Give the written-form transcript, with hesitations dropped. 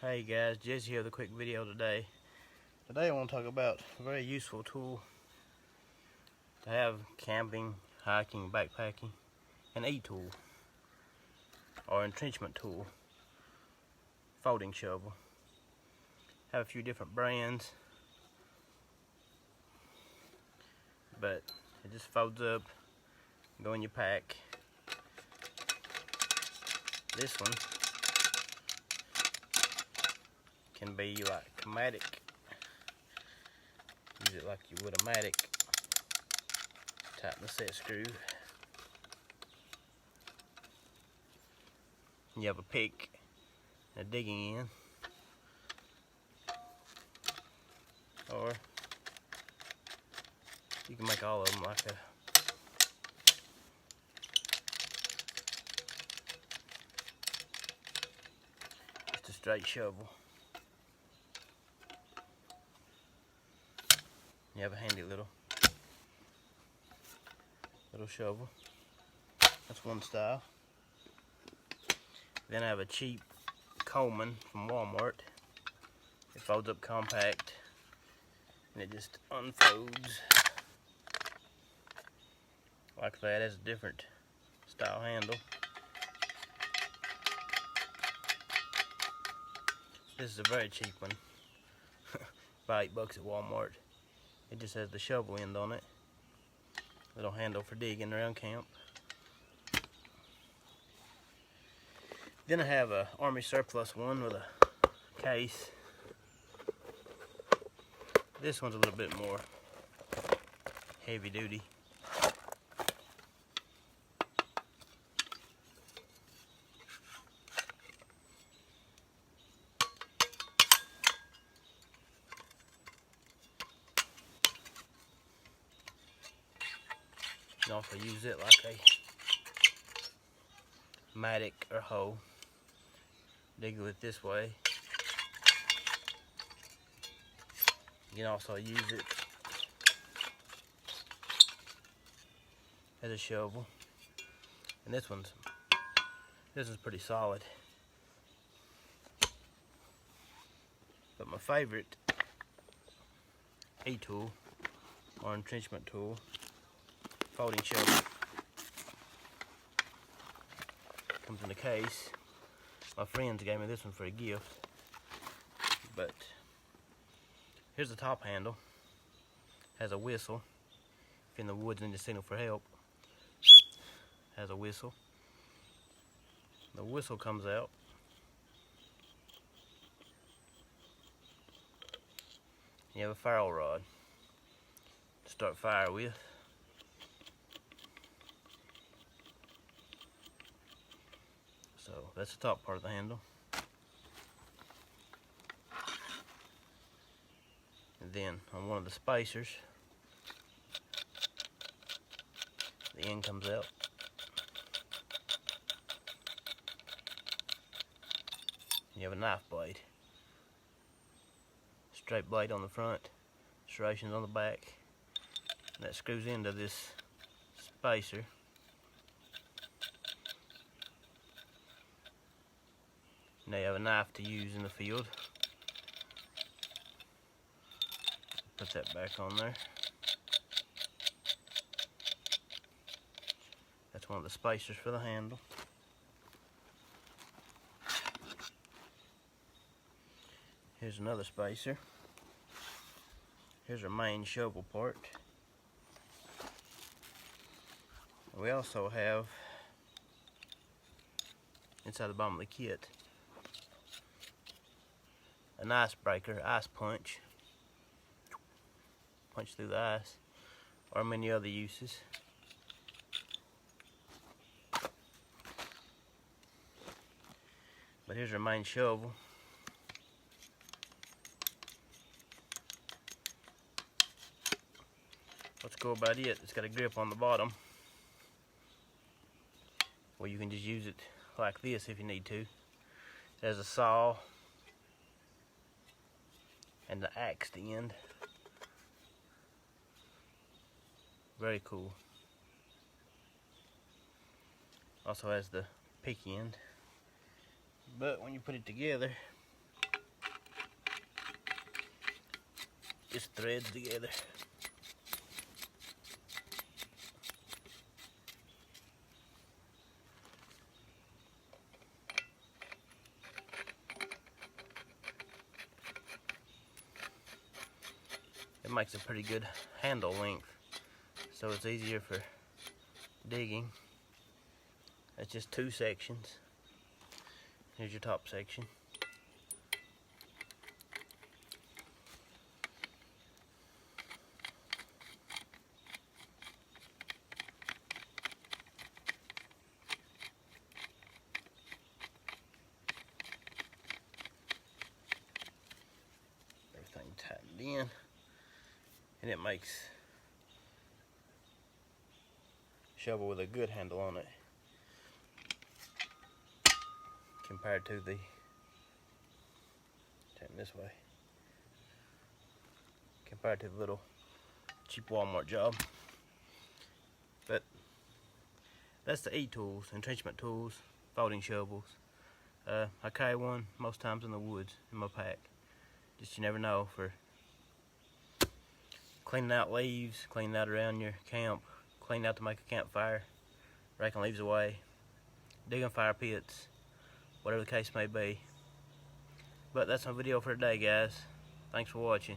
Hey guys, Jesse here with a quick video today. Today I want to talk about a very useful tool to have camping, hiking, backpacking, an e-tool or entrenchment tool, folding shovel. Have a few different brands, but it just folds up, go in your pack. This one can be like a mattock. Use it like you would a mattock. Tighten the set screw. You have a pick and a digging in, or you can make all of them like just a straight shovel. You have a handy little shovel. That's one style. Then I have a cheap Coleman from Walmart. It folds up compact and it just unfolds like that. It has a different style handle. This is a very cheap one. About $8 at Walmart. It just has the shovel end on it. Little handle for digging around camp. Then I have a Army surplus one with a case. This one's a little bit more heavy duty. You can also use it like a mattock or hoe. Dig it this way. You can also use it as a shovel. And this one's pretty solid. But my favorite e-tool or entrenchment tool, folding shovel, comes in a case. My friends gave me this one for a gift. But here's the top handle. Has a whistle. If you're in the woods and need to signal for help, has a whistle. The whistle comes out. You have a ferrule rod to start fire with. So that's the top part of the handle. And then on one of the spacers, the end comes out. You have a knife blade. Straight blade on the front, serrations on the back. And that screws into this spacer. Now you have a knife to use in the field. Put that back on there. That's one of the spacers for the handle. Here's another spacer. Here's our main shovel part. We also have, inside the bottom of the kit, an icebreaker, ice punch. Punch through the ice, or many other uses. But here's our main shovel. Let's go about it. It's got a grip on the bottom, or you can just use it like this if you need to. It has a saw and the axe to end. Very cool. Also has the pick end. But when you put it together, just threads together. It makes a pretty good handle length, so it's easier for digging. That's just 2 sections. Here's your top section. Everything tightened in, and it makes a shovel with a good handle on it compared to the, turn this way, compared to the little cheap Walmart job. But that's the E-tools, entrenchment tools, folding shovels. I carry one most times in the woods in my pack. Just you never know, for cleaning out leaves, cleaning out around your camp, cleaning out to make a campfire, raking leaves away, digging fire pits, whatever the case may be. But that's my video for today, guys. Thanks for watching.